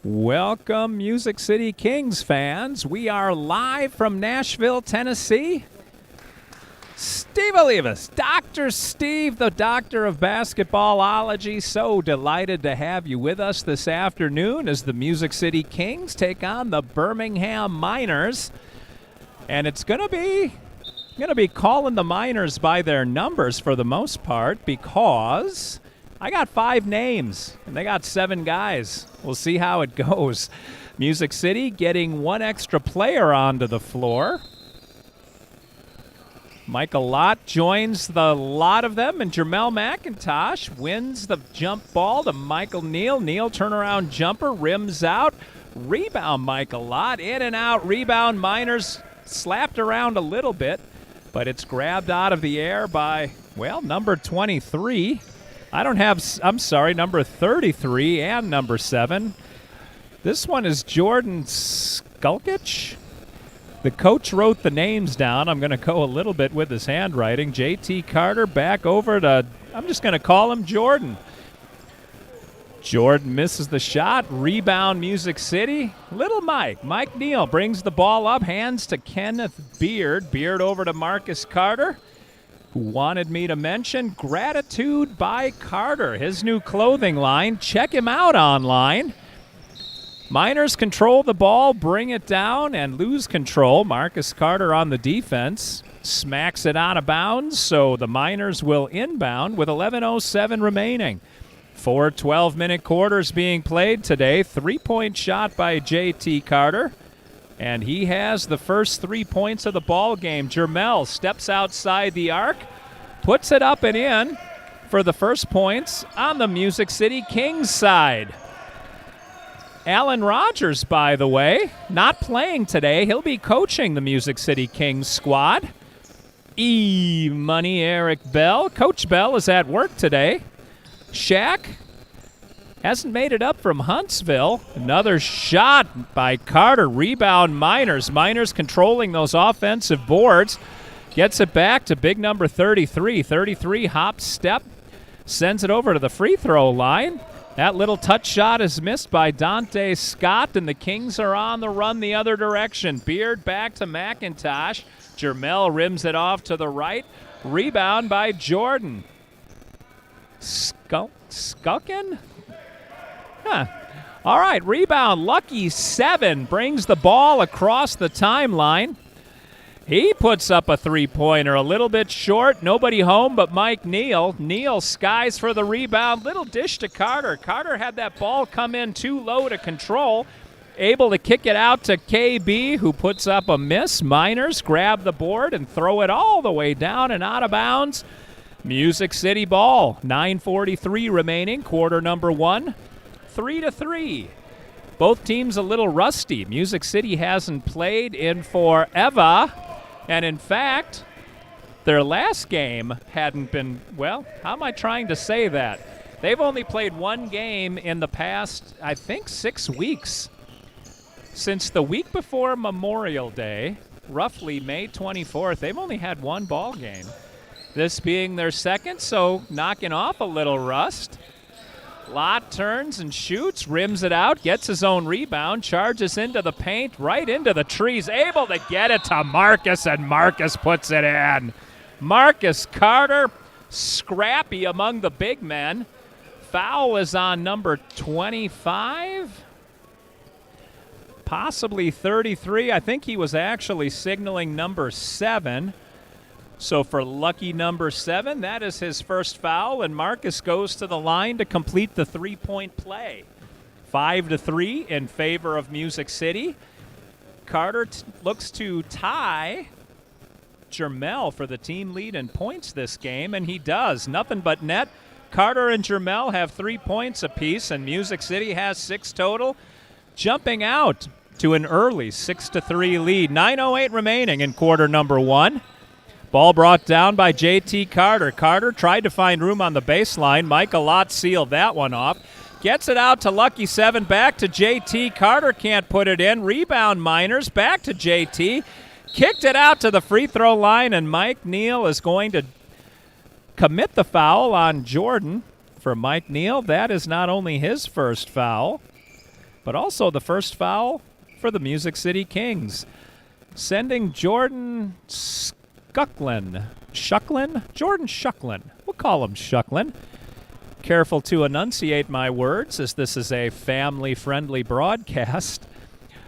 Welcome, Music City Kings fans. We are live from Nashville, Tennessee. Steve Olivas, Dr. Steve, the doctor of basketballology. So delighted to have you with us this afternoon as the Music City Kings take on the Birmingham Miners. And it's going to be calling the Miners by their numbers for the most part because I got 5 names, and they got 7 guys. We'll see how it goes. Music City getting 1 extra player onto the floor. Michael Lott joins the lot of them, and Jermel McIntosh wins the jump ball to Michael Neal. Neal turnaround jumper, rims out. Rebound Michael Lott, in and out, rebound. Miners slapped around a little bit, but it's grabbed out of the air by, well, number 23. Number 33 and number 7. This one is Jordan Skulkich. The coach wrote the names down. I'm going to go a little bit with his handwriting. J.T. Carter back over to, I'm just going to call him Jordan. Jordan misses the shot. Rebound Music City. Little Mike Neal brings the ball up. Hands to Kenneth Beard. Beard over to Marcus Carter, who wanted me to mention Gratitude by Carter, his new clothing line. Check him out online. Miners control the ball, bring it down, and lose control. Marcus Carter on the defense smacks it out of bounds, so the Miners will inbound with 11:07 remaining. 4 12-minute quarters being played today. 3-point shot by J.T. Carter, and he has the first 3 points of the ball game. Jermel steps outside the arc, puts it up and in for the first points on the Music City Kings side. Alan Rogers, by the way, not playing today. He'll be coaching the Music City Kings squad. E-Money Eric Bell. Coach Bell is at work today. Shaq hasn't made it up from Huntsville. Another shot by Carter. Rebound Miners. Miners controlling those offensive boards. Gets it back to big number 33. 33 hop step. Sends it over to the free throw line. That little touch shot is missed by Dante Scott, and the Kings are on the run the other direction. Beard back to McIntosh. Jermel rims it off to the right. Rebound by Jordan. Skulkin? Huh. All right, rebound. Lucky 7 brings the ball across the timeline. He puts up a 3-pointer, a little bit short. Nobody home but Mike Neal. Neal skies for the rebound. Little dish to Carter. Carter had that ball come in too low to control. Able to kick it out to KB, who puts up a miss. Miners grab the board and throw it all the way down and out of bounds. Music City ball. 9:43 remaining. Quarter number 1. 3-3. Both teams a little rusty. Music City hasn't played in forever. And in fact, their last game hadn't been, well, how am I trying to say that? They've only played 1 game in the past, I think, 6 weeks. Since the week before Memorial Day, roughly May 24th, they've only had 1 ball game. This being their second, so knocking off a little rust. Lott turns and shoots, rims it out, gets his own rebound, charges into the paint, right into the trees, able to get it to Marcus, and Marcus puts it in. Marcus Carter, scrappy among the big men. Foul is on number 25, possibly 33. I think he was actually signaling number 7. So for lucky number 7, that is his first foul, and Marcus goes to the line to complete the 3-point play. 5-3 in favor of Music City. Carter looks to tie Jermel for the team lead in points this game, and he does. Nothing but net. Carter and Jermel have 3 points apiece, and Music City has 6 total, jumping out to an early 6-3 lead. 9:08 remaining in quarter number 1. Ball brought down by J.T. Carter. Carter tried to find room on the baseline. Michael Lott sealed that one off. Gets it out to Lucky 7. Back to J.T. Carter can't put it in. Rebound Miners. Back to J.T. Kicked it out to the free throw line, and Mike Neal is going to commit the foul on Jordan. For Mike Neal, that is not only his first foul. but also the first foul for the Music City Kings, sending Jordan Shucklin. Jordan Shucklin. We'll call him Shucklin. Careful to enunciate my words, as this is a family-friendly broadcast.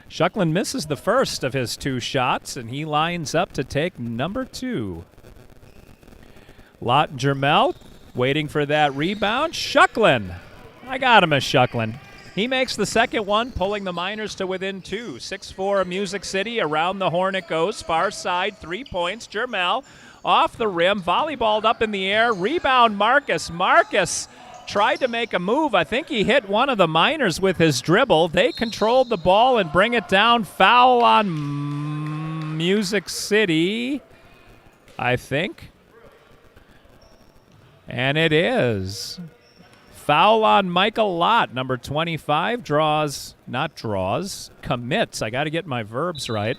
Shucklin misses the first of his 2 shots, and he lines up to take number 2. Lott and Jermel waiting for that rebound. Shucklin. I got him as Shucklin. He makes the second one, pulling the Miners to within 2. 6-4 Music City. Around the horn it goes. Far side, 3 points. Jermel off the rim. Volleyballed up in the air. Rebound Marcus. Marcus tried to make a move. I think he hit one of the Miners with his dribble. They controlled the ball and bring it down. Foul on Music City, I think. And it is. Foul on Michael Lott, number 25, commits. I got to get my verbs right.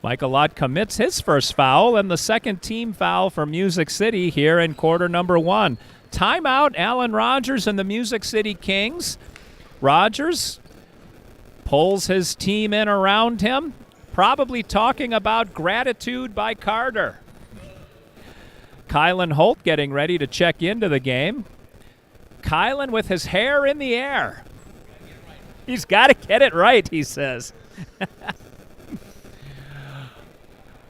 Michael Lott commits his first foul and the second team foul for Music City here in quarter number 1. Timeout, Alan Rogers and the Music City Kings. Rogers pulls his team in around him, probably talking about gratitude by Carter. Kylan Holt getting ready to check into the game. Kylan with his hair in the air. He's got to get it right, he says.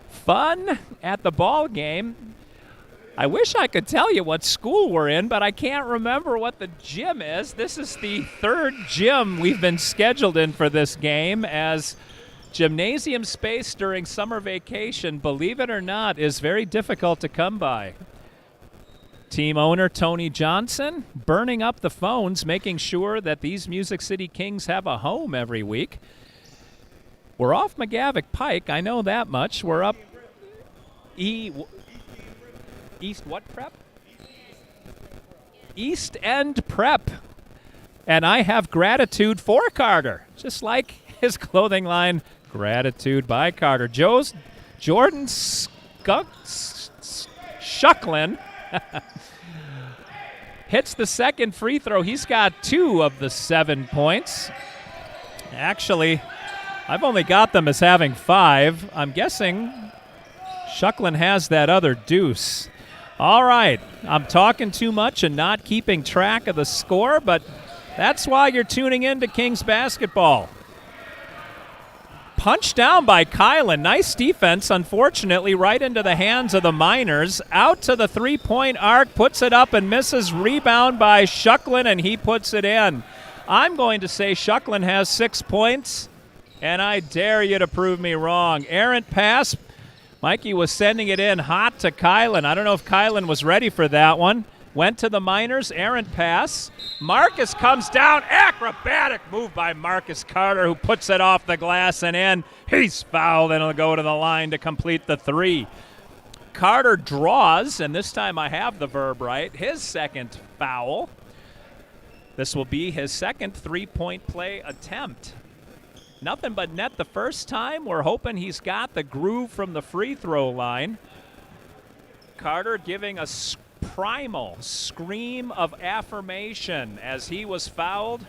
Fun at the ball game. I wish I could tell you what school we're in, but I can't remember what the gym is. This is the 3rd gym we've been scheduled in for this game, as gymnasium space during summer vacation, believe it or not, is very difficult to come by. Team owner Tony Johnson burning up the phones, making sure that these Music City Kings have a home every week. We're off McGavick Pike, I know that much. We're up East what prep? East End Prep. And I have gratitude for Carter, just like his clothing line, Gratitude by Carter. Jordan Shucklin hits the second free throw. He's got 2 of the 7 points. Actually, I've only got them as having 5. I'm guessing Shucklin has that other deuce. All right, I'm talking too much and not keeping track of the score, but that's why you're tuning in to Kings basketball. Punched down by Kylan. Nice defense, unfortunately, right into the hands of the Miners. Out to the three-point arc, puts it up and misses. Rebound by Shucklin, and he puts it in. I'm going to say Shucklin has 6 points, and I dare you to prove me wrong. Errant pass. Mikey was sending it in hot to Kylan. I don't know if Kylan was ready for that one. Went to the Miners, errant pass. Marcus comes down, acrobatic move by Marcus Carter, who puts it off the glass and in. He's fouled, and he'll go to the line to complete the 3. Carter draws, and this time I have the verb right, his second foul. This will be his second three-point play attempt. Nothing but net the first time. We're hoping he's got the groove from the free throw line. Carter giving a primal scream of affirmation as he was fouled.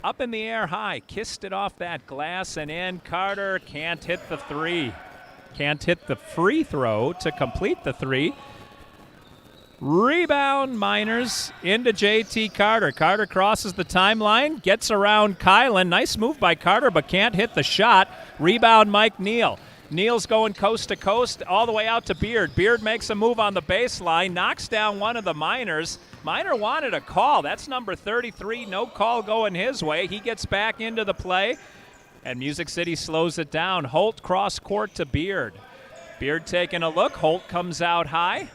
Up in the air high, kissed it off that glass and in. Carter can't hit the 3. Can't hit the free throw to complete the 3. Rebound, Miners, into J.T. Carter. Carter crosses the timeline, gets around Kylan. Nice move by Carter, but can't hit the shot. Rebound, Mike Neal. Neal's going coast to coast all the way out to Beard. Beard makes a move on the baseline, knocks down one of the Miners. Miner wanted a call. That's number 33. No call going his way. He gets back into the play, and Music City slows it down. Holt cross court to Beard. Beard taking a look. Holt comes out high.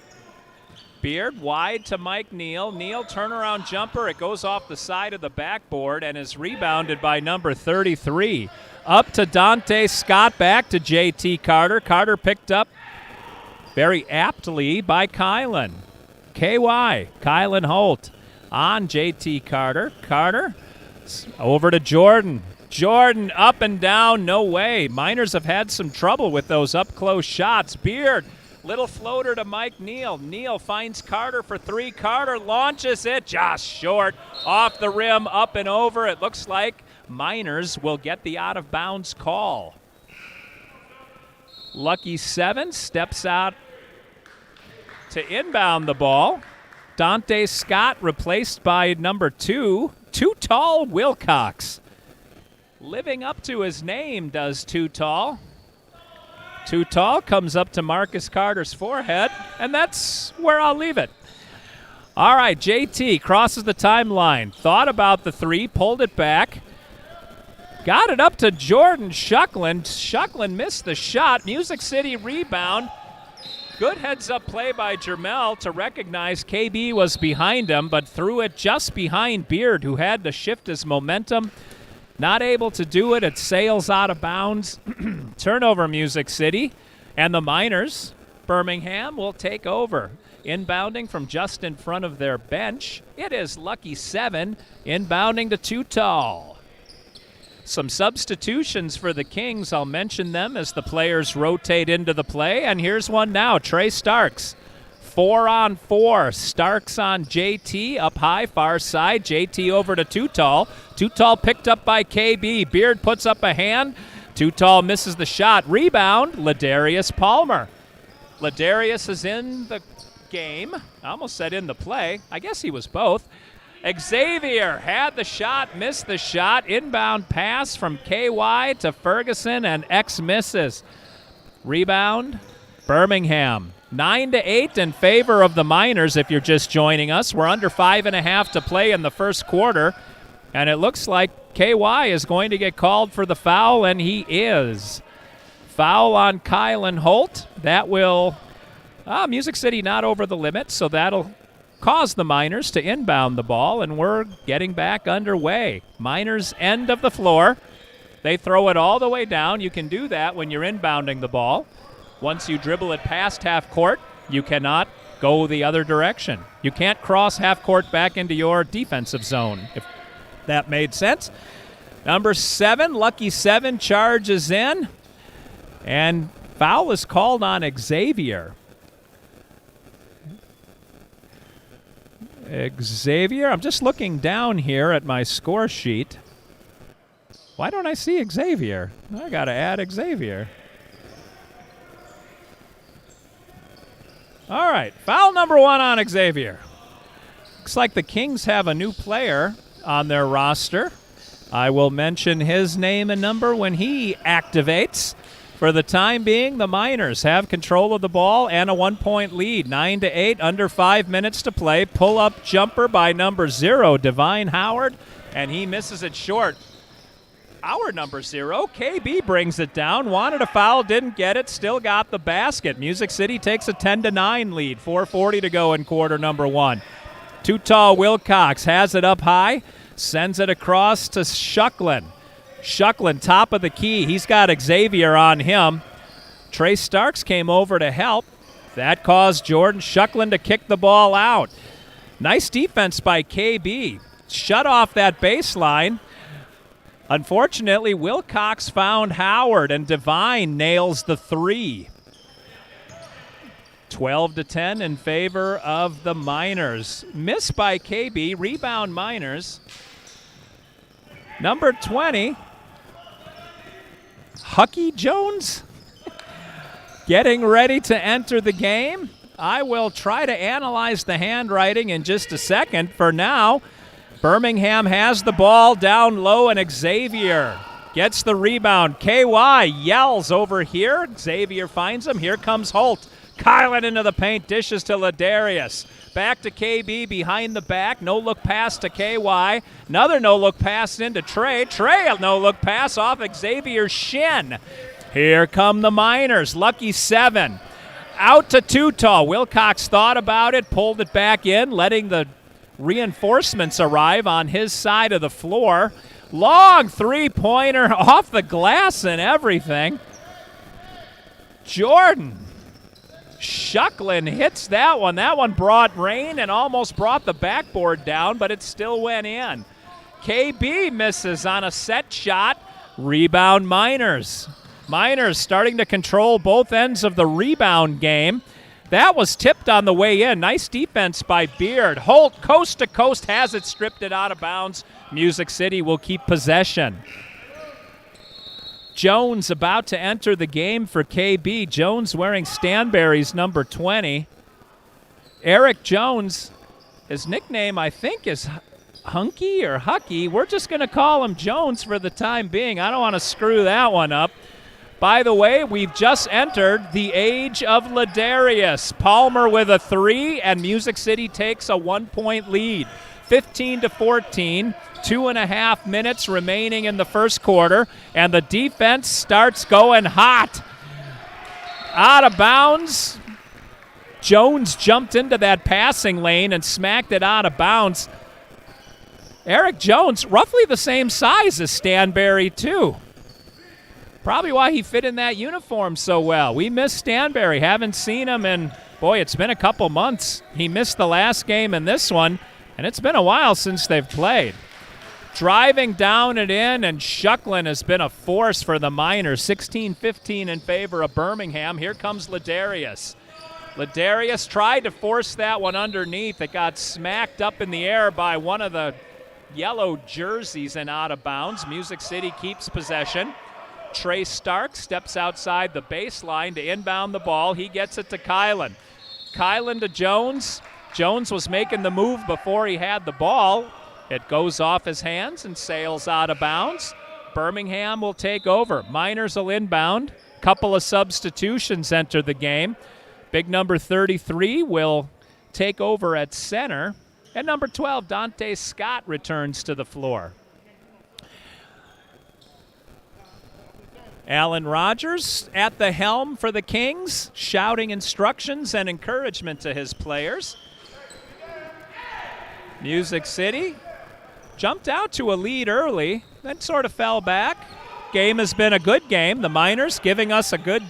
Beard wide to Mike Neal. Neal turnaround jumper. It goes off the side of the backboard and is rebounded by number 33. Up to Dante Scott, back to J.T. Carter. Carter picked up very aptly by Kylan. KY, Kylan Holt on J.T. Carter. Carter over to Jordan. Jordan up and down, no way. Miners have had some trouble with those up-close shots. Beard Little floater to Mike Neal. Neal finds Carter for three. Carter launches it just short. Off the rim, up and over. It looks like Miners will get the out-of-bounds call. Lucky 7 steps out to inbound the ball. Dante Scott replaced by number 2, Too Tall Wilcox. Living up to his name does Too Tall. Too Tall comes up to Marcus Carter's forehead, and that's where I'll leave it. All right, JT crosses the timeline. Thought about the three, pulled it back. Got it up to Jordan Shuckland. Shuckland missed the shot. Music City rebound. Good heads-up play by Jermel to recognize KB was behind him, but threw it just behind Beard, who had to shift his momentum. Not able to do it. It sails out of bounds. Turnover, Music City. And the Miners, Birmingham, will take over. Inbounding from just in front of their bench, it is Lucky 7 inbounding to Too Tall. Some substitutions for the Kings. I'll mention them as the players rotate into the play. And here's one now. Trey Starks. 4-on-4. Starks on JT. Up high, far side. JT over to Too Tall. Too Tall picked up by KB. Beard puts up a hand. Too Tall misses the shot. Rebound, Ladarius Palmer. Ladarius is in the game. I almost said in the play. I guess he was both. Xavier had the shot, missed the shot. Inbound pass from KY to Ferguson, and X misses. Rebound, Birmingham. 9-8 in favor of the Miners if you're just joining us. We're under 5.5 to play in the first quarter, and it looks like KY is going to get called for the foul, and he is. Foul on Kylan Holt. That will, Music City not over the limit, so that'll cause the Miners to inbound the ball, and we're getting back underway. Miners end of the floor. They throw it all the way down. You can do that when you're inbounding the ball. Once you dribble it past half court, you cannot go the other direction. You can't cross half court back into your defensive zone, if that made sense. Number 7, Lucky 7, charges in, and foul is called on Xavier. Xavier, I'm just looking down here at my score sheet. Why don't I see Xavier? I got to add Xavier. All right, foul number 1 on Xavier. Looks like the Kings have a new player on their roster. I will mention his name and number when he activates. For the time being, the Miners have control of the ball and a 1-point lead. 9-8, under 5 minutes to play. Pull-up jumper by number 0, Divine Howard, and he misses it short. Our number 0, KB, brings it down. Wanted a foul, didn't get it, still got the basket. Music City takes a 10-9 lead. 4:40 to go in quarter number 1. Too Tall Wilcox has it up high, sends it across to Shuckland. Shuckland, top of the key. He's got Xavier on him. Trey Starks came over to help. That caused Jordan Shuckland to kick the ball out. Nice defense by KB. Shut off that baseline. Unfortunately, Wilcox found Howard, and Divine nails the 3. 12-10 in favor of the Miners. Miss by KB. Rebound Miners. Number 20, Hucky Jones, getting ready to enter the game. I will try to analyze the handwriting in just a second. For now, Birmingham has the ball down low, and Xavier gets the rebound. KY yells over here. Xavier finds him. Here comes Holt. Kylan into the paint, dishes to Ladarius. Back to KB behind the back. No-look pass to KY. Another no-look pass into Trey. Trey, a no-look pass off Xavier's shin. Here come the Miners. Lucky 7. Out to Too Tall. Wilcox thought about it, pulled it back in, letting the reinforcements arrive on his side of the floor. Long three-pointer off the glass and everything. Jordan Shuckland hits that one. That one brought rain and almost brought the backboard down, but it still went in. KB misses on a set shot. Rebound Miners. Miners starting to control both ends of the rebound game. That was tipped on the way in. Nice defense by Beard. Holt, coast to coast, has it, stripped it out of bounds. Music City will keep possession. Jones about to enter the game for KB. Jones wearing Stanberry's number 20. Eric Jones, his nickname I think is Hunky or Hucky. We're just going to call him Jones for the time being. I don't want to screw that one up. By the way, we've just entered the age of Ladarius. Palmer with a 3, and Music City takes a 1-point lead. 15-14, 2.5 minutes remaining in the first quarter, and the defense starts going hot. Out of bounds. Jones jumped into that passing lane and smacked it out of bounds. Eric Jones, roughly the same size as Stanberry, too. Probably why he fit in that uniform so well. We miss Stanberry. Haven't seen him in, boy, it's been a couple months. He missed the last game and this one, and it's been a while since they've played. Driving down and in, and Shucklin has been a force for the Miners. 16-15 in favor of Birmingham. Here comes Ladarius. Ladarius tried to force that one underneath. It got smacked up in the air by one of the yellow jerseys and out of bounds. Music City keeps possession. Trey Stark steps outside the baseline to inbound the ball. He gets it to Kylan. Kylan to Jones. Jones was making the move before he had the ball. It goes off his hands and sails out of bounds. Birmingham will take over. Miners will inbound. Couple of substitutions enter the game. Big number 33 will take over at center. And number 12, Dante Scott, returns to the floor. Alan Rogers at the helm for the Kings, shouting instructions and encouragement to his players. Music City jumped out to a lead early, then sort of fell back. Game has been a good game. The Miners giving us a good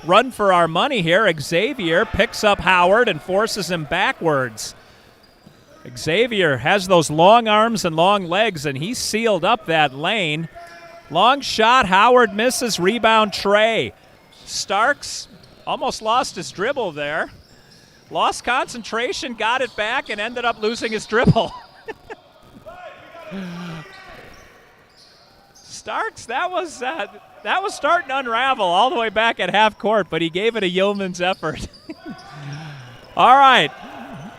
run for our money here. Xavier picks up Howard and forces him backwards. Xavier has those long arms and long legs, and he sealed up that lane. Long shot, Howard misses, rebound Trey. Starks almost lost his dribble there. Lost concentration, got it back, and ended up losing his dribble. Starks, that was starting to unravel all the way back at half court, but he gave it a yeoman's effort. All right,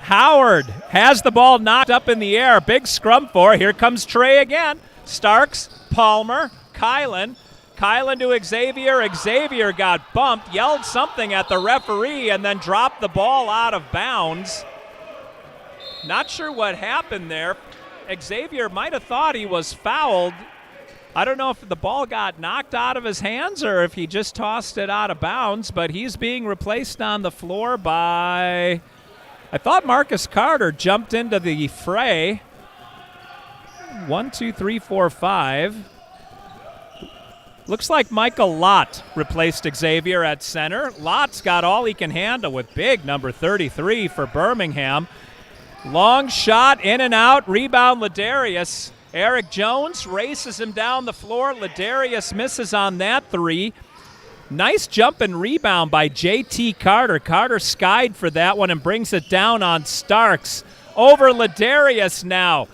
Howard has the ball knocked up in the air. Big scrum for. Here comes Trey again. Starks, Palmer, Kylan to Xavier. Xavier got bumped, yelled something at the referee, and then dropped the ball out of bounds. Not sure what happened there. Xavier might have thought he was fouled. I don't know if the ball got knocked out of his hands or if he just tossed it out of bounds, but he's being replaced on the floor by, I thought Marcus Carter jumped into the fray. 1, 2, 3, 4, 5. Looks like Michael Lott replaced Xavier at center. Lott's got all he can handle with big number 33 for Birmingham. Long shot, in and out, rebound Ladarius. Eric Jones races him down the floor. Ladarius misses on that 3. Nice jump and rebound by J.T. Carter. Carter skied for that one and brings it down on Starks. Over Ladarius now.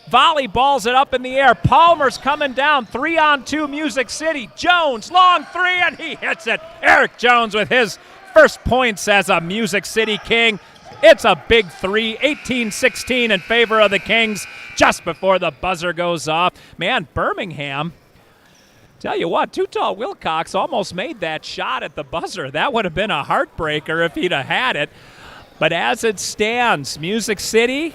Volleyballs it up in the air. Palmer's coming down. 3-on-2 Music City. Jones, long 3, and he hits it. Eric Jones with his first points as a Music City King. It's a big 3, 18-16 in favor of the Kings just before the buzzer goes off. Man, Birmingham, tell you what, Too Tall Wilcox almost made that shot at the buzzer. That would have been a heartbreaker if he'd have had it. But as it stands, Music City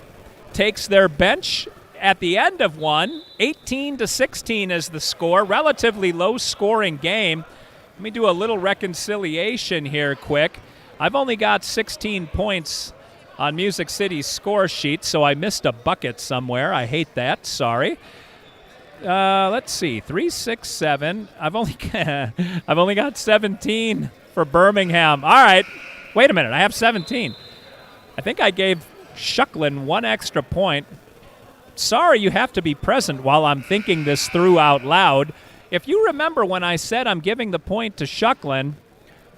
takes their bench at the end of one. 18-16 is the score. Relatively low-scoring game. Let me do a little reconciliation here quick. I've only got 16 points on Music City's score sheet, so I missed a bucket somewhere. I hate that. Sorry. Let's see. 3, 6, 7. I've only got 17 for Birmingham. All right. Wait a minute. I have 17. I think I gave Shucklin 1 extra point. Sorry, you have to be present while I'm thinking this through out loud. If you remember when I said I'm giving the point to Shucklin,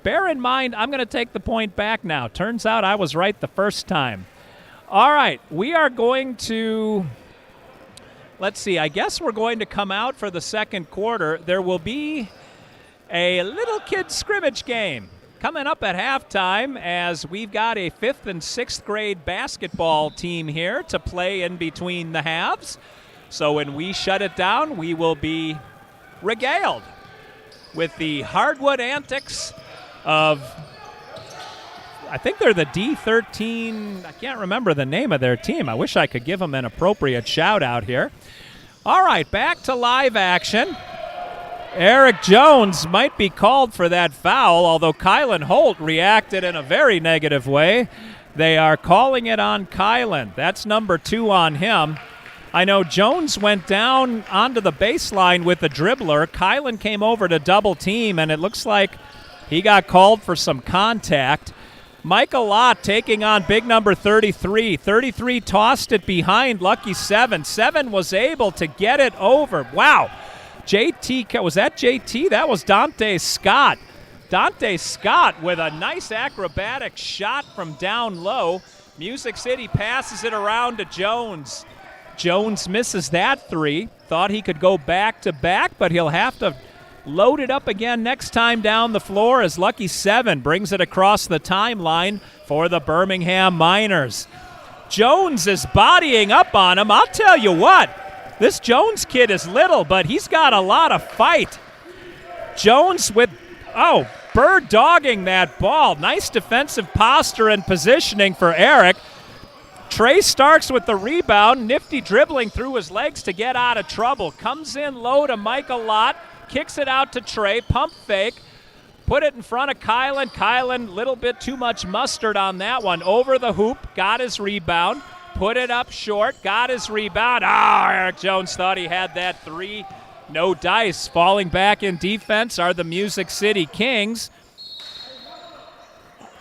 bear in mind, I'm going to take the point back now. Turns out I was right the first time. All right, we are going to, let's see, I guess we're going to come out for the second quarter. There will be a little kid scrimmage game coming up at halftime as we've got a 5th and 6th grade basketball team here to play in between the halves. So when we shut it down, we will be regaled with the hardwood antics of, I think they're the D13, I can't remember the name of their team. I wish I could give them an appropriate shout out here. All right, back to live action. Eric Jones might be called for that foul, although Kylan Holt reacted in a very negative way. They are calling it on Kylan. That's number 2 on him. I know Jones went down onto the baseline with the dribbler. Kylan came over to double team, and it looks like he got called for some contact. Michael Lott taking on big number 33. 33 tossed it behind Lucky 7. 7 was able to get it over. Wow. JT, was that JT? That was Dante Scott. Dante Scott with a nice acrobatic shot from down low. Music City passes it around to Jones. Jones misses that 3. Thought he could go back to back, but he'll have to load it up again next time down the floor as Lucky 7 brings it across the timeline for the Birmingham Miners. Jones is bodying up on him. I'll tell you what, this Jones kid is little, but he's got a lot of fight. Jones with, bird dogging that ball. Nice defensive posture and positioning for Eric. Trey Starks with the rebound, nifty dribbling through his legs to get out of trouble. Comes in low to Michael Lott, kicks it out to Trey, pump fake, put it in front of Kylan. Kylan, little bit too much mustard on that one. Over the hoop, got his rebound, put it up short, got his rebound. Eric Jones thought he had that 3. No dice. Falling back in defense are the Music City Kings.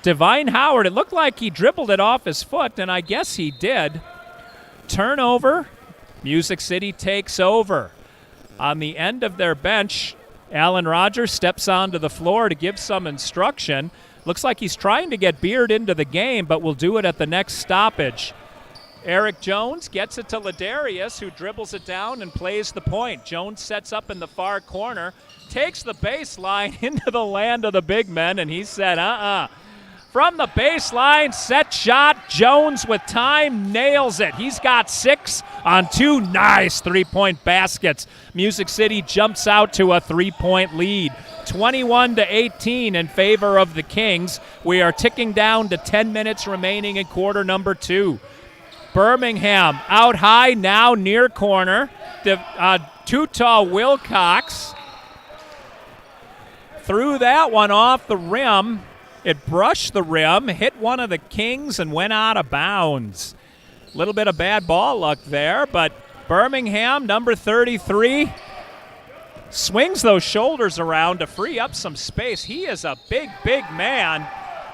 Divine Howard, it looked like he dribbled it off his foot, and I guess he did. Turnover. Music City takes over. On the end of their bench, Alan Rogers steps onto the floor to give some instruction. Looks like he's trying to get Beard into the game, but will do it at the next stoppage. Eric Jones gets it to Ladarius, who dribbles it down and plays the point. Jones sets up in the far corner, takes the baseline into the land of the big men, and he said, From the baseline, set shot. Jones with time nails it. He's got 6 on 2 nice 3-point baskets. Music City jumps out to a 3-point lead. 21-18 in favor of the Kings. We are ticking down to 10 minutes remaining in quarter number 2. Birmingham out high now near corner. Too tall Wilcox threw that one off the rim. It brushed the rim, hit one of the Kings, and went out of bounds. A little bit of bad ball luck there, but Birmingham, number 33, swings those shoulders around to free up some space. He is a big, big man.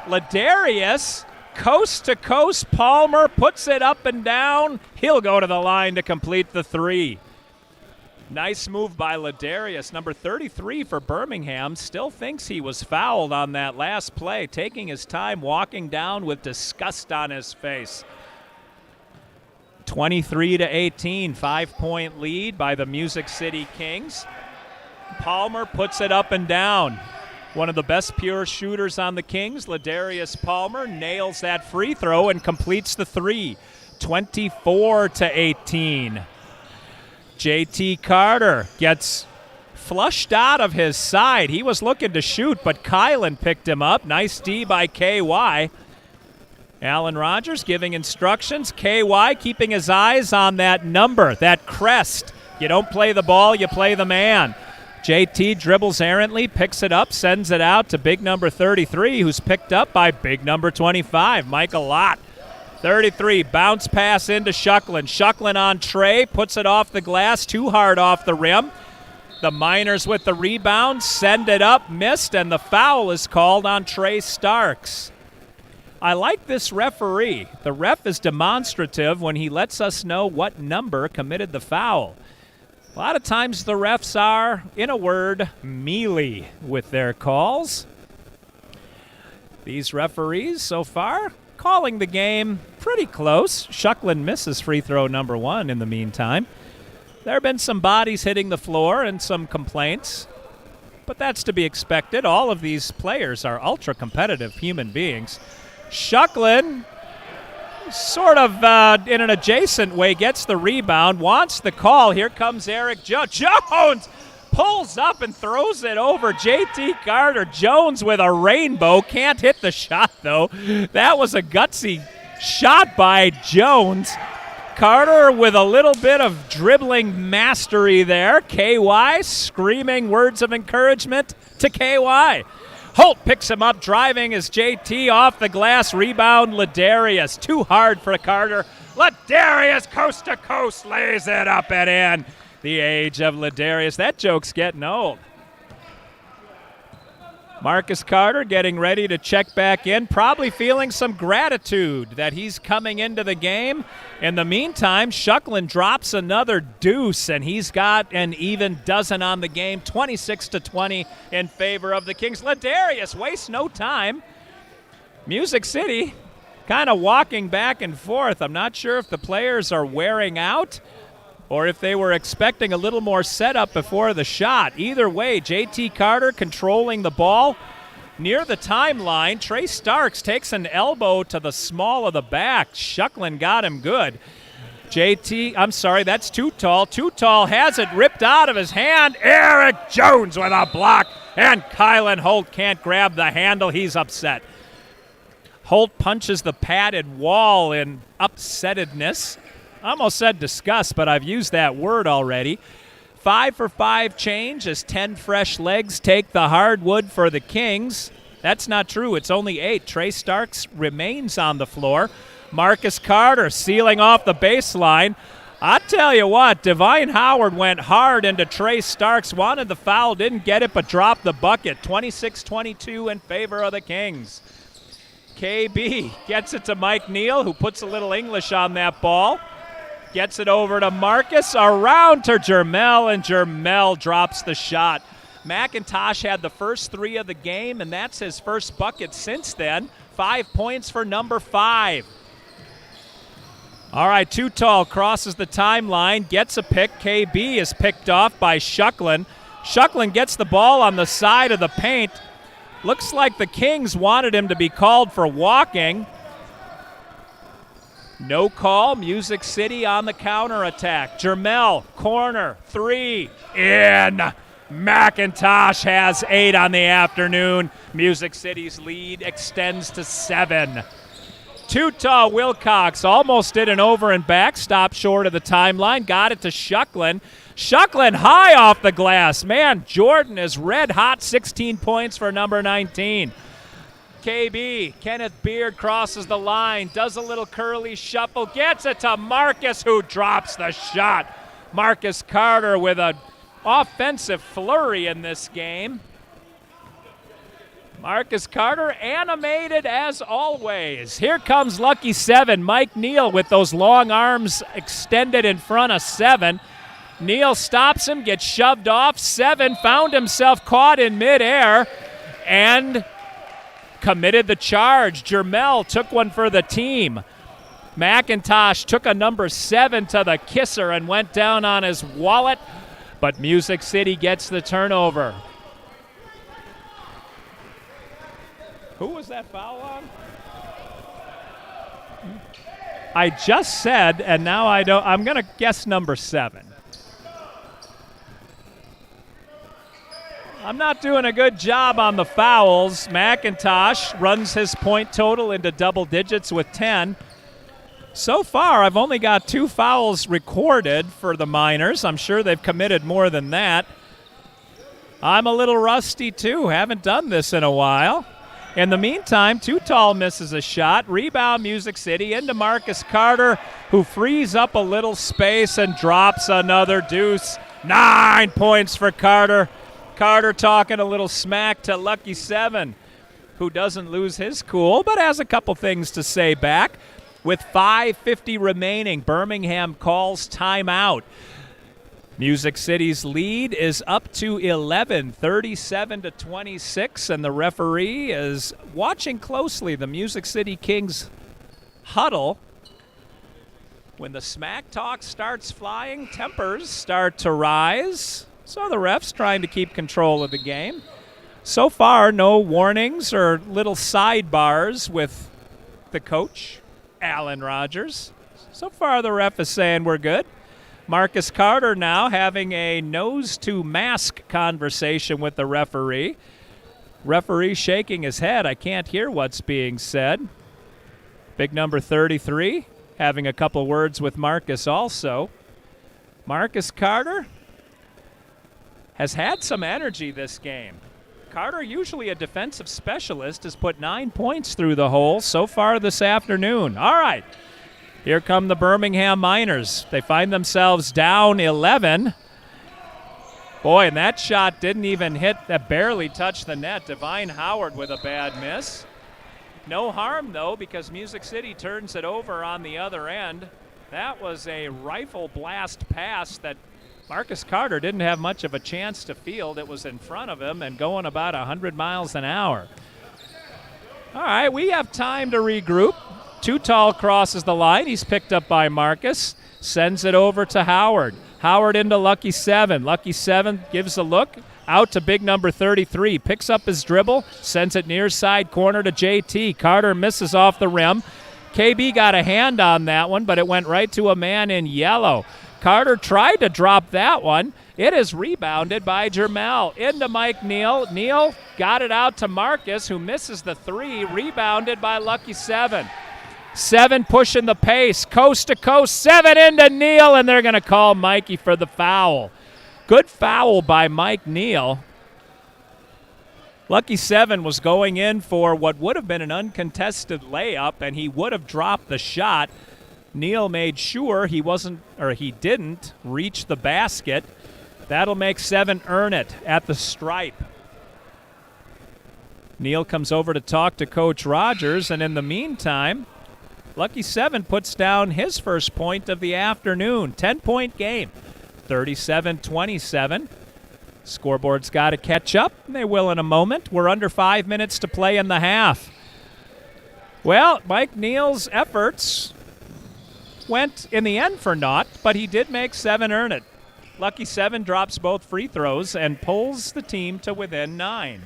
Ladarius, coast to coast, Palmer puts it up and down. He'll go to the line to complete the 3. Nice move by Ladarius. Number 33 for Birmingham still thinks he was fouled on that last play, taking his time, walking down with disgust on his face. 23-18, 5-point lead by the Music City Kings. Palmer puts it up and down. One of the best pure shooters on the Kings, Ladarius Palmer, nails that free throw and completes the 3. 24-18. JT Carter gets flushed out of his side. He was looking to shoot, but Kylan picked him up. Nice D by KY. Alan Rogers giving instructions. KY keeping his eyes on that number, that crest. You don't play the ball, you play the man. JT dribbles errantly, picks it up, sends it out to big number 33, who's picked up by big number 25, Michael Lott. 33, bounce pass into Shucklin. Shucklin on Trey, puts it off the glass, too hard off the rim. The Miners with the rebound, send it up, missed, and the foul is called on Trey Starks. I like this referee. The ref is demonstrative when he lets us know what number committed the foul. A lot of times the refs are, in a word, mealy with their calls. These referees so far calling the game pretty close. Shuckland misses free throw number 1 in the meantime. There have been some bodies hitting the floor and some complaints, but that's to be expected. All of these players are ultra competitive human beings. Shuckland, sort of in an adjacent way, gets the rebound, wants the call. Here comes Eric Jones. Pulls up and throws it over J.T. Carter. Jones with a rainbow. Can't hit the shot, though. That was a gutsy shot by Jones. Carter with a little bit of dribbling mastery there. KY screaming words of encouragement to KY. Holt picks him up, driving as JT off the glass. Rebound, Ladarius. Too hard for Carter. Ladarius, coast to coast, lays it up and in. The age of Ladarius. That joke's getting old. Marcus Carter getting ready to check back in, probably feeling some gratitude that he's coming into the game. In the meantime, Shuckland drops another deuce, and he's got an even dozen on the game, 26-20 in favor of the Kings. Ladarius wastes no time. Music City kind of walking back and forth. I'm not sure if the players are wearing out or if they were expecting a little more setup before the shot. Either way, J.T. Carter controlling the ball near the timeline. Trey Starks takes an elbow to the small of the back. Shuckland got him good. That's Too Tall. Too Tall has it ripped out of his hand. Eric Jones with a block, and Kylan Holt can't grab the handle. He's upset. Holt punches the padded wall in upsettedness. I almost said disgust, but I've used that word already. 5 for 5 change as 10 fresh legs take the hardwood for the Kings. That's not true. It's only 8. Trey Starks remains on the floor. Marcus Carter sealing off the baseline. I tell you what, Divine Howard went hard into Trey Starks, wanted the foul, didn't get it, but dropped the bucket. 26-22 in favor of the Kings. KB gets it to Mike Neal, who puts a little English on that ball. Gets it over to Marcus, around to Jermel, and Jermel drops the shot. McIntosh had the first 3 of the game, and that's his first bucket since then. 5 points for number 5. All right, Too Tall crosses the timeline, gets a pick. KB is picked off by Shuckland. Shuckland gets the ball on the side of the paint. Looks like the Kings wanted him to be called for walking. No call. Music City on the counterattack. Jermel, corner, 3, in. McIntosh has 8 on the afternoon. Music City's lead extends to 7. Too Tall Wilcox almost did an over and back. Stopped short of the timeline. Got it to Shuckland. Shuckland high off the glass. Man, Jordan is red hot. 16 points for number 19. KB, Kenneth Beard crosses the line, does a little curly shuffle, gets it to Marcus, who drops the shot. Marcus Carter with an offensive flurry in this game. Marcus Carter animated as always. Here comes Lucky 7. Mike Neal with those long arms extended in front of 7. Neal stops him, gets shoved off. 7 found himself caught in midair and committed the charge. Jermel took one for the team. McIntosh took a number 7 to the kisser and went down on his wallet, but Music City gets the turnover. Who was that foul on? I just said, and now I don't. I'm going to guess number 7. I'm not doing a good job on the fouls. McIntosh runs his point total into double digits with 10. So far, I've only got 2 fouls recorded for the Miners. I'm sure they've committed more than that. I'm a little rusty, too. Haven't done this in a while. In the meantime, Too Tall misses a shot. Rebound, Music City, into Marcus Carter, who frees up a little space and drops another deuce. 9 points for Carter. Carter talking a little smack to Lucky 7, who doesn't lose his cool, but has a couple things to say back. With 5:50 remaining, Birmingham calls timeout. Music City's lead is up to 11, 37-26, and the referee is watching closely the Music City Kings huddle. When the smack talk starts flying, tempers start to rise. So the ref's trying to keep control of the game. So far, no warnings or little sidebars with the coach, Alan Rogers. So far, the ref is saying we're good. Marcus Carter now having a nose-to-mask conversation with the referee. Referee shaking his head. I can't hear what's being said. Big number 33 having a couple words with Marcus also. Marcus Carter has had some energy this game. Carter, usually a defensive specialist, has put 9 points through the hole so far this afternoon. All right. Here come the Birmingham Miners. They find themselves down 11. Boy, and that shot didn't even hit, that barely touched the net. Divine Howard with a bad miss. No harm, though, because Music City turns it over on the other end. That was a rifle blast pass that Marcus Carter didn't have much of a chance to field. It was in front of him and going about 100 miles an hour. All right, we have time to regroup. Too Tall crosses the line. He's picked up by Marcus. Sends it over to Howard. Howard into Lucky 7. Lucky 7 gives a look. Out to big number 33. Picks up his dribble. Sends it near side corner to JT. Carter misses off the rim. KB got a hand on that one, but it went right to a man in yellow. Carter tried to drop that one. It is rebounded by Jermel. Into Mike Neal. Neal got it out to Marcus, who misses the three. Rebounded by Lucky 7. 7 pushing the pace, coast to coast. 7 into Neal, and they're going to call Mikey for the foul. Good foul by Mike Neal. Lucky 7 was going in for what would have been an uncontested layup, and he would have dropped the shot. Neal made sure he didn't reach the basket. That'll make 7 earn it at the stripe. Neal comes over to talk to Coach Rogers, and in the meantime, Lucky 7 puts down his first point of the afternoon. 10-point game, 37-27. Scoreboard's got to catch up, and they will in a moment. We're under 5 minutes to play in the half. Well, Mike Neal's efforts went in the end for naught, but he did make 7 earn it. Lucky 7 drops both free throws and pulls the team to within 9.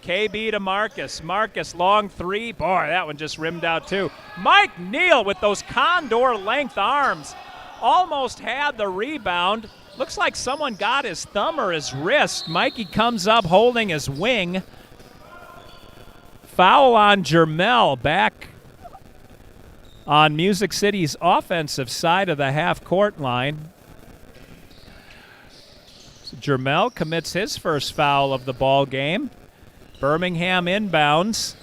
KB to Marcus. Marcus, long three. Boy, that one just rimmed out too. Mike Neal with those condor length arms almost had the rebound. Looks like someone got his thumb or his wrist. Mikey comes up holding his wing. Foul on Jermel back on Music City's offensive side of the half-court line. So Jermel commits his first foul of the ball game. Birmingham inbounds.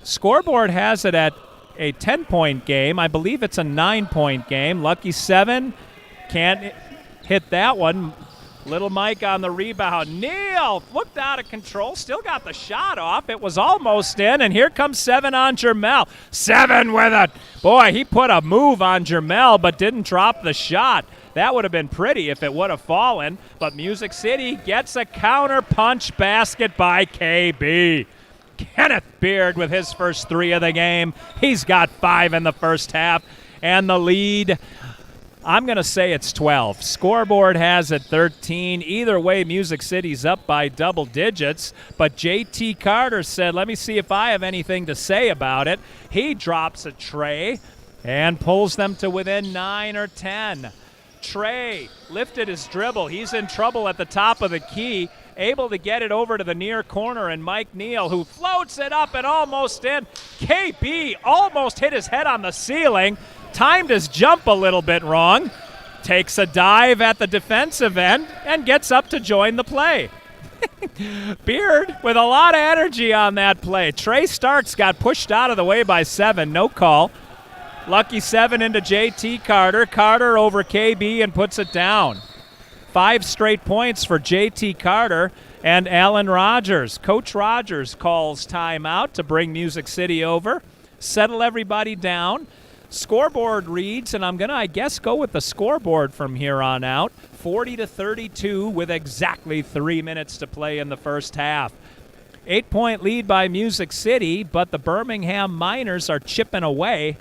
Scoreboard has it at a 10-point game. I believe it's a 9-point game. Lucky 7 can't hit that one. Little Mike on the rebound. Neal looked out of control. Still got the shot off. It was almost in, and here comes 7 on Jermel. 7 with it. Boy, he put a move on Jermel but didn't drop the shot. That would have been pretty if it would have fallen, but Music City gets a counter punch basket by KB. Kenneth Beard with his first 3 of the game. He's got 5 in the first half, and the lead, I'm going to say it's 12. Scoreboard has it 13. Either way, Music City's up by double digits, but JT Carter said, let me see if I have anything to say about it. He drops a tray and pulls them to within 9 or 10. Trey lifted his dribble. He's in trouble at the top of the key, able to get it over to the near corner, and Mike Neal, who floats it up and almost in. KB almost hit his head on the ceiling, timed his jump a little bit wrong, takes a dive at the defensive end, and gets up to join the play. Beard with a lot of energy on that play. Trey Starks got pushed out of the way by 7, no call. Lucky 7 into JT Carter. Carter over KB and puts it down. 5 straight points for JT Carter and Alan Rogers. Coach Rogers calls timeout to bring Music City over, settle everybody down. Scoreboard reads, and I'm going to, I guess, go with the scoreboard from here on out, 40-32 with exactly 3 minutes to play in the first half. 8-point lead by Music City, but the Birmingham Miners are chipping away.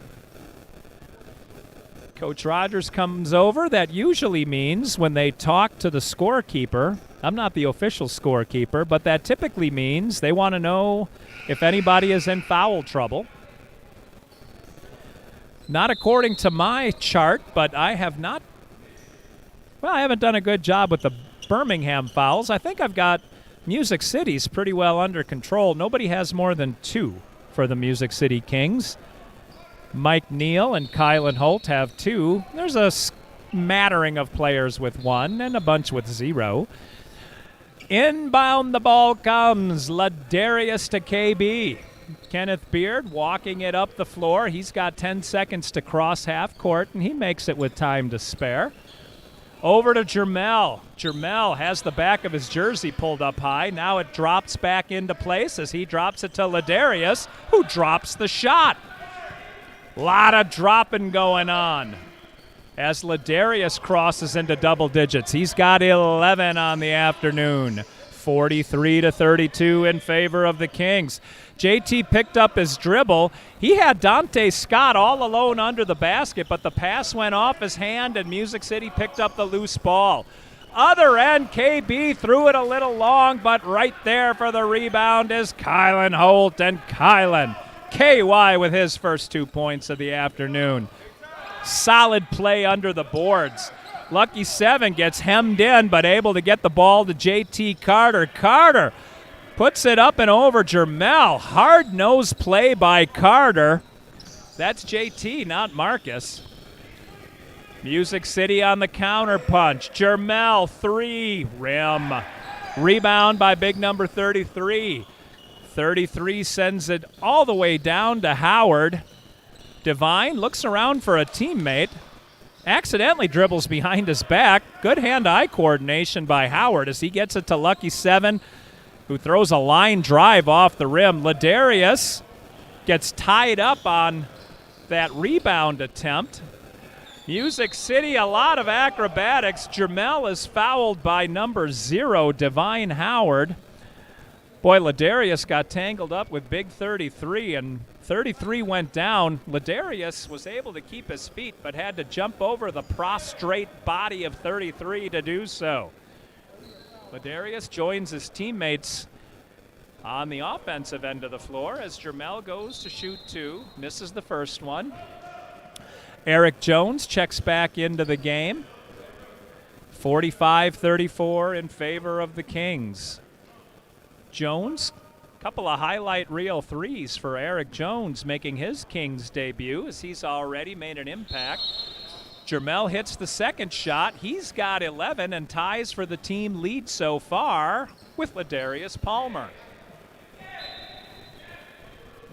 Coach Rogers comes over. That usually means when they talk to the scorekeeper, I'm not the official scorekeeper, but that typically means they want to know if anybody is in foul trouble. Not according to my chart, but I haven't done a good job with the Birmingham fouls. I think I've got Music City's pretty well under control. Nobody has more than 2 for the Music City Kings. Mike Neal and Kylan Holt have 2. There's a smattering of players with 1 and a bunch with 0. Inbound the ball comes. Ladarius to KB. Kenneth Beard walking it up the floor. He's got 10 seconds to cross half court, and he makes it with time to spare. Over to Jermel. Jermel has the back of his jersey pulled up high. Now it drops back into place as he drops it to Ladarius, who drops the shot. Lot of dropping going on as Ladarius crosses into double digits. He's got 11 on the afternoon. 43-32 in favor of the Kings. JT picked up his dribble. He had Dante Scott all alone under the basket, but the pass went off his hand and Music City picked up the loose ball. Other end, KB threw it a little long, but right there for the rebound is Kylan Holt, and Kylan KY with his first 2 points of the afternoon. Solid play under the boards. Lucky 7 gets hemmed in, but able to get the ball to JT Carter. Carter puts it up and over Jermel. Hard-nosed play by Carter. That's JT, not Marcus. Music City on the counter punch. Jermel, 3, rim. Rebound by big number 33. 33 sends it all the way down to Howard. Devine looks around for a teammate. Accidentally dribbles behind his back. Good hand-eye coordination by Howard as he gets it to Lucky 7, who throws a line drive off the rim. Ladarius gets tied up on that rebound attempt. Music City, a lot of acrobatics. Jermel is fouled by number 0, Devine Howard. Boy, Ladarius got tangled up with big 33, and 33 went down. Ladarius was able to keep his feet, but had to jump over the prostrate body of 33 to do so. Ladarius joins his teammates on the offensive end of the floor as Jermel goes to shoot 2, misses the first one. Eric Jones checks back into the game. 45-34 in favor of the Kings. Jones, a couple of highlight reel threes for Eric Jones making his Kings debut as he's already made an impact. Jermel hits the second shot. He's got 11 and ties for the team lead so far with Ladarius Palmer.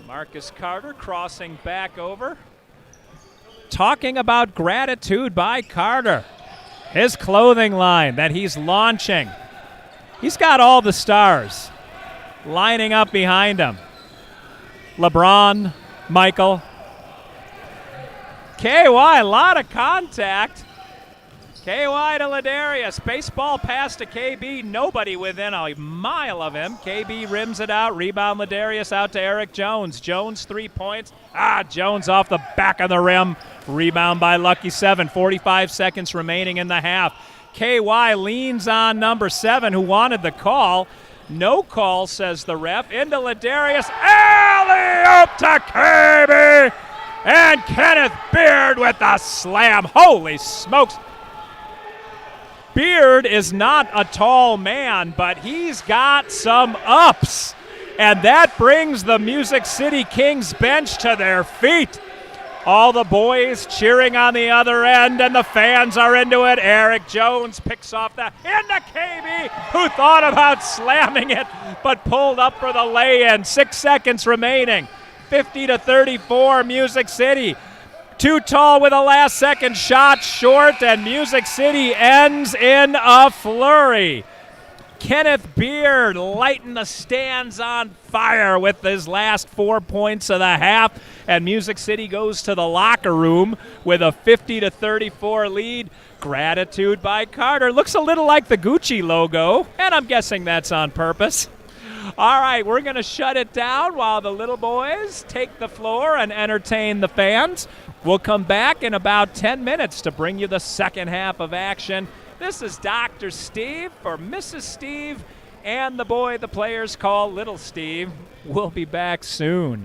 Marcus Carter crossing back over. Talking about gratitude by Carter. His clothing line that he's launching. He's got all the stars lining up behind him. LeBron, Michael. KY, a lot of contact. KY to Ladarius. Baseball pass to KB. Nobody within a mile of him. KB rims it out. Rebound Ladarius out to Eric Jones. Jones 3 points. Jones off the back of the rim. Rebound by Lucky 7. 45 seconds remaining in the half. KY leans on number 7 who wanted the call. No call, says the ref. Into Ladarius. Alley-oop to KB. And Kenneth Beard with the slam. Holy smokes. Beard is not a tall man, but he's got some ups. And that brings the Music City Kings bench to their feet. All the boys cheering on the other end, and the fans are into it. Eric Jones picks off the into KB, who thought about slamming it, but pulled up for the lay-in. 6 seconds remaining. 50-34, Music City. Too tall with a last-second shot, short, and Music City ends in a flurry. Kenneth Beard lighting the stands on fire with his last 4 points of the half, and Music City goes to the locker room with a 50-34 lead. Gratitude by Carter. Looks a little like the Gucci logo, and I'm guessing that's on purpose. All right, we're going to shut it down while the little boys take the floor and entertain the fans. We'll come back in about 10 minutes to bring you the second half of action. This is Dr. Steve for Mrs. Steve and the boy the players call Little Steve. We'll be back soon.